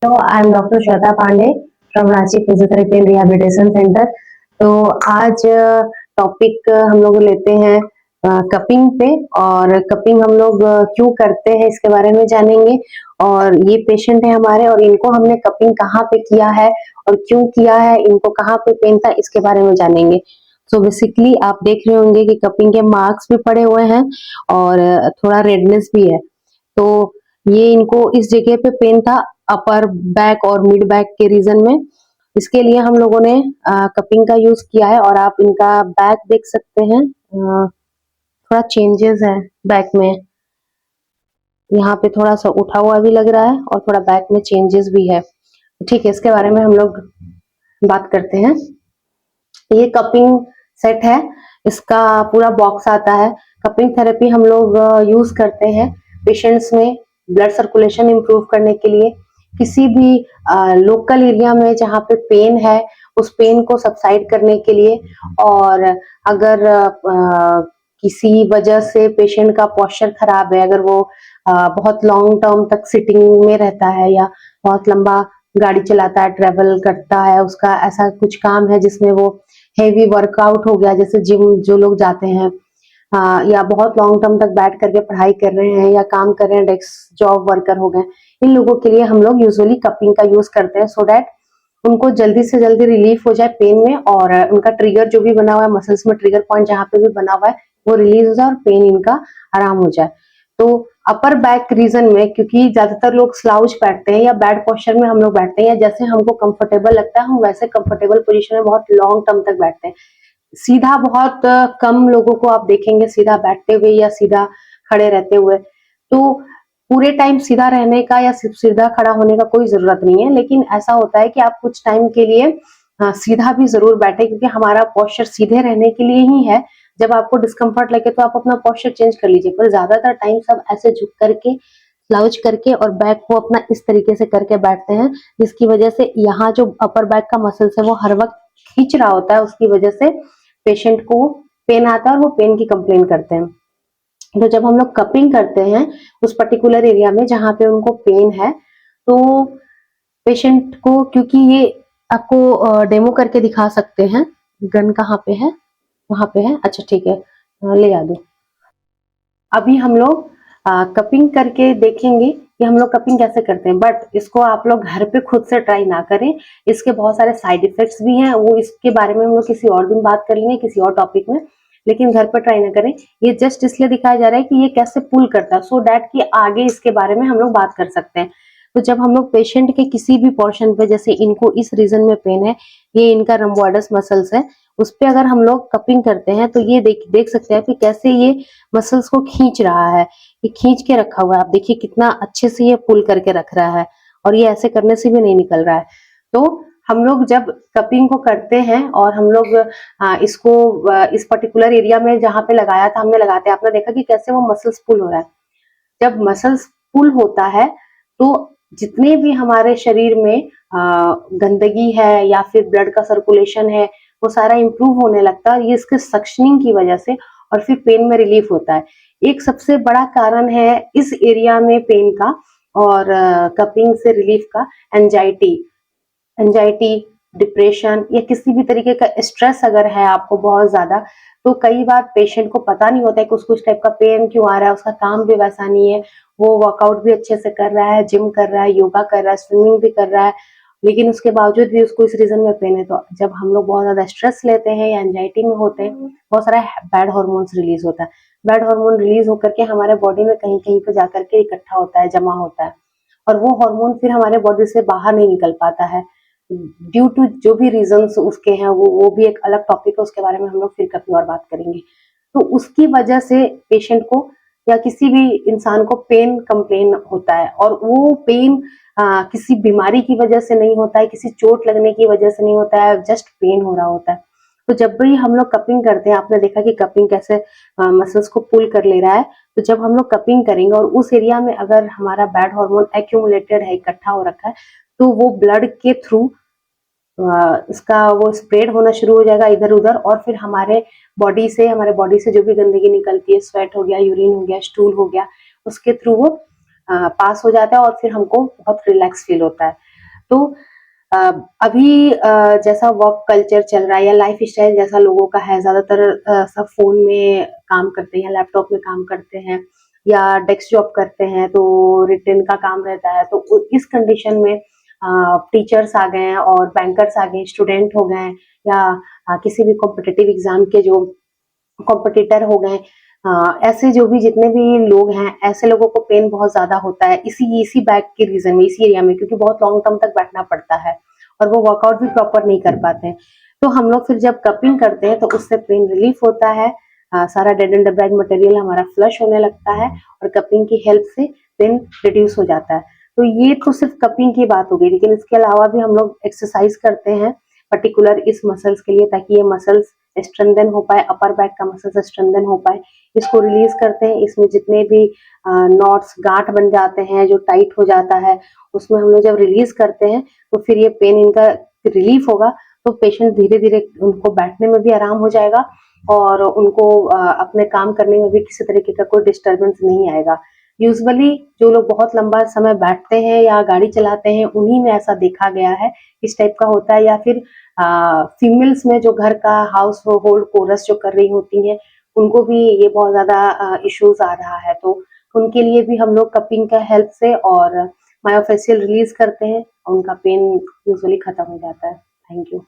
तो I am doctor Shweta Pandey from Ranchi physiotherapy and rehabilitation centre. तो आज टॉपिक हम लोग लेते हैं कपिंग पे, और कपिंग हम लोग क्यों करते हैं इसके बारे में जानेंगे। और ये पेशेंट है हमारे, और इनको हमने कपिंग कहाँ पे किया है और क्यों किया है, इनको कहाँ पे पेन था, इसके बारे में जानेंगे। सो बेसिकली आप देख रहे होंगे कि कपिंग के मार्क्स भी पड़े हुए हैं और थोड़ा रेडनेस भी है। तो ये इनको इस जगह पे पेन था, अपर बैक और मिड बैक के रीजन में। इसके लिए हम लोगों ने कपिंग का यूज किया है, और आप इनका बैक देख सकते हैं। थोड़ा चेंजेस है बैक में, यहाँ पे थोड़ा सा उठा हुआ भी लग रहा है और थोड़ा बैक में चेंजेस भी है। ठीक है, इसके बारे में हम लोग बात करते हैं। ये कपिंग सेट है, इसका पूरा बॉक्स आता है। कपिंग थेरेपी हम लोग यूज करते हैं पेशेंट्स में ब्लड सर्कुलेशन इंप्रूव करने के लिए, किसी भी लोकल एरिया में जहाँ पे पेन है उस पेन को सबसाइड करने के लिए। और अगर किसी वजह से पेशेंट का पोस्चर खराब है, अगर वो बहुत लॉन्ग टर्म तक सिटिंग में रहता है या बहुत लंबा गाड़ी चलाता है, ट्रेवल करता है, उसका ऐसा कुछ काम है जिसमें वो हेवी वर्कआउट हो गया, जैसे जिम जो लोग जाते हैं, या बहुत लॉन्ग टर्म तक बैठ करके पढ़ाई कर रहे हैं या काम कर रहे हैं, डेस्क जॉब वर्कर हो गए, इन लोगों के लिए हम लोग यूजुअली कपिंग का यूज करते हैं, सो दैट उनको जल्दी से जल्दी रिलीफ हो जाए पेन में, और उनका ट्रिगर जो भी बना हुआ है मसल्स में, ट्रिगर पॉइंट जहाँ पे भी बना हुआ है वो रिलीज हो जाए और पेन इनका आराम हो जाए। तो अपर बैक रीजन में, क्योंकि ज्यादातर लोग स्लाउच बैठते हैं या बैड पोस्चर में हम लोग बैठते हैं, या जैसे हमको कंफर्टेबल लगता है हम वैसे कंफर्टेबल पोजीशन में बहुत लॉन्ग टर्म तक बैठते हैं। सीधा बहुत कम लोगों को आप देखेंगे सीधा बैठते हुए या सीधा खड़े रहते हुए। तो पूरे टाइम सीधा रहने का या सीधा खड़ा होने का कोई जरूरत नहीं है, लेकिन ऐसा होता है कि आप कुछ टाइम के लिए सीधा भी जरूर बैठे, क्योंकि हमारा पोस्चर सीधे रहने के लिए ही है। जब आपको डिस्कम्फर्ट लगे तो आप अपना पोस्चर चेंज कर लीजिए, पर ज्यादातर टाइम सब ऐसे झुक करके, स्लाउच करके और बैक को अपना इस तरीके से करके बैठते हैं, जिसकी वजह से यहाँ जो अपर बैक का मसल्स है वो हर वक्त खींच रहा होता है, उसकी वजह से पेशेंट को पेन आता है और वो पेन की कंप्लेन करते हैं। तो जब हम लोग कपिंग करते हैं उस पर्टिकुलर एरिया में जहाँ पे उनको पेन है, तो पेशेंट को, क्योंकि ये आपको डेमो करके दिखा सकते हैं, गन कहाँ पे है, वहां पे है, अच्छा ठीक है, ले आ दो। अभी हम लोग कपिंग करके देखेंगे कि हम लोग कपिंग कैसे करते हैं, बट इसको आप लोग घर पे खुद से ट्राई ना करें, इसके बहुत सारे साइड इफेक्ट्स भी हैं, वो इसके बारे में हम लोग किसी और दिन बात कर लेंगे किसी और टॉपिक में, लेकिन घर पर ट्राई ना करें। ये जस्ट इसलिए दिखाया जा रहा है कि ये कैसे पुल करता है, सो दैट कि आगे इसके बारे में हम लोग बात कर सकते हैं। तो जब हम लोग पेशेंट के किसी भी पोर्शन पे, जैसे इनको इस रीजन में पेन है, ये इनका रम्बोइडस मसल्स है, उस पे अगर हम लोग कपिंग करते हैं तो ये देख सकते हैं कि कैसे ये मसल्स को खींच रहा है, ये खींच के रखा हुआ है, आप देखिए कितना अच्छे से ये पुल करके रख रहा है, और ये ऐसे करने से भी नहीं निकल रहा है। तो हम लोग जब कपिंग को करते हैं और हम लोग इसको इस पर्टिकुलर एरिया में जहाँ पे लगाया था हमने लगाते हैं, आपने देखा कि कैसे वो मसल्स पुल हो रहा है। जब मसल्स पुल होता है तो जितने भी हमारे शरीर में गंदगी है या फिर ब्लड का सर्कुलेशन है वो सारा इंप्रूव होने लगता है, ये इसके सक्शनिंग की वजह से, और फिर पेन में रिलीफ होता है। एक सबसे बड़ा कारण है इस एरिया में पेन का और कपिंग से रिलीफ का एंजाइटी। एंजाइटी, डिप्रेशन या किसी भी तरीके का स्ट्रेस अगर है आपको बहुत ज्यादा, तो कई बार पेशेंट को पता नहीं होता है कि उसको इस टाइप का पेन क्यों आ रहा है, उसका काम भी वैसा नहीं है, वो वर्कआउट भी अच्छे से कर रहा है, जिम कर रहा है, योगा कर रहा है, स्विमिंग भी कर रहा है, लेकिन उसके बावजूद भी उसको इस रीजन में पेन है। तो जब हम लोग बहुत ज्यादा स्ट्रेस लेते हैं या एंजाइटी में होते हैं, बहुत सारा बैड हार्मोन्स रिलीज होता है। बैड हार्मोन रिलीज होकर के हमारे बॉडी में कहीं कहीं पे जाकर के इकट्ठा होता है, जमा होता है, और वो हार्मोन फिर हमारे बॉडी से बाहर नहीं निकल पाता है, ड्यू टू जो भी रीजंस उसके हैं, वो भी एक अलग टॉपिक है, उसके बारे में हम लोग फिर कभी और बात करेंगे। तो उसकी वजह से पेशेंट को या किसी भी इंसान को पेन कंप्लेन होता है, और वो पेन किसी बीमारी की वजह से नहीं होता है, किसी चोट लगने की वजह से नहीं होता है, जस्ट पेन हो रहा होता है। तो जब भी हम लोग कपिंग करते हैं, आपने देखा कि कपिंग कैसे मसल्स को पुल कर ले रहा है, तो जब हम लोग कपिंग करेंगे और उस एरिया में अगर हमारा बैड हार्मोन एक्यूमुलेटेड है, इकट्ठा हो रखा है, तो वो ब्लड के थ्रू इसका वो स्प्रेड होना शुरू हो जाएगा इधर उधर, और फिर हमारे बॉडी से जो भी गंदगी निकलती है, स्वेट हो गया, यूरिन हो गया, स्टूल हो गया, उसके थ्रू वो पास हो जाता है और फिर हमको बहुत रिलैक्स फील होता है। तो अ, अभी जैसा वर्क कल्चर चल रहा है या लाइफ स्टाइल जैसा लोगों का है, ज़्यादातर सब फ़ोन में काम करते हैं, लैपटॉप में काम करते हैं या डेस्क जॉब करते हैं, तो रिटेन का काम रहता है। तो इस कंडीशन में टीचर्स आ गए हैं और बैंकर्स आ गए, स्टूडेंट हो गए या किसी भी कॉम्पिटिटिव एग्ज़ाम के जो कॉम्पिटिटर हो गए, ऐसे जो भी जितने भी लोग हैं, ऐसे लोगों को पेन बहुत ज़्यादा होता है इसी बैक के रीज़न में, इसी एरिया में, क्योंकि बहुत लॉन्ग टर्म तक बैठना पड़ता है और वो वर्कआउट भी प्रॉपर नहीं कर पाते हैं। तो हम लोग फिर जब कपिंग करते हैं तो उससे पेन रिलीफ होता है, सारा डेड एंड डेड मटेरियल हमारा फ्लश होने लगता है और कपिंग की हेल्प से पेन रिड्यूस हो जाता है। तो ये तो सिर्फ कपिंग की बात हो गई, लेकिन इसके अलावा भी हम लोग एक्सरसाइज करते हैं पर्टिकुलर इस मसल्स के लिए, ताकि ये मसल्स स्ट्रेंथन हो पाए, अपर बैक का मसल्स स्ट्रेंथन हो पाए। इसको रिलीज करते हैं, इसमें जितने भी नॉट्स गांठ बन जाते हैं, जो टाइट हो जाता है, उसमें हम लोग जब रिलीज करते हैं तो फिर ये पेन इनका रिलीफ होगा। तो पेशेंट धीरे धीरे उनको बैठने में भी आराम हो जाएगा और उनको अपने काम करने में भी किसी तरीके का कोई डिस्टर्बेंस नहीं आएगा। यूजुअली जो लोग बहुत लंबा समय बैठते हैं या गाड़ी चलाते हैं, उन्हीं में ऐसा देखा गया है, इस टाइप का होता है। या फिर फीमेल्स में जो घर का हाउस होल्ड कोरस जो कर रही होती हैं, उनको भी ये बहुत ज़्यादा इश्यूज आ रहा है, तो उनके लिए भी हम लोग कपिंग का हेल्प से और मायोफेशियल रिलीज करते हैं और उनका पेन यूजुअली खत्म हो जाता है। Thank you.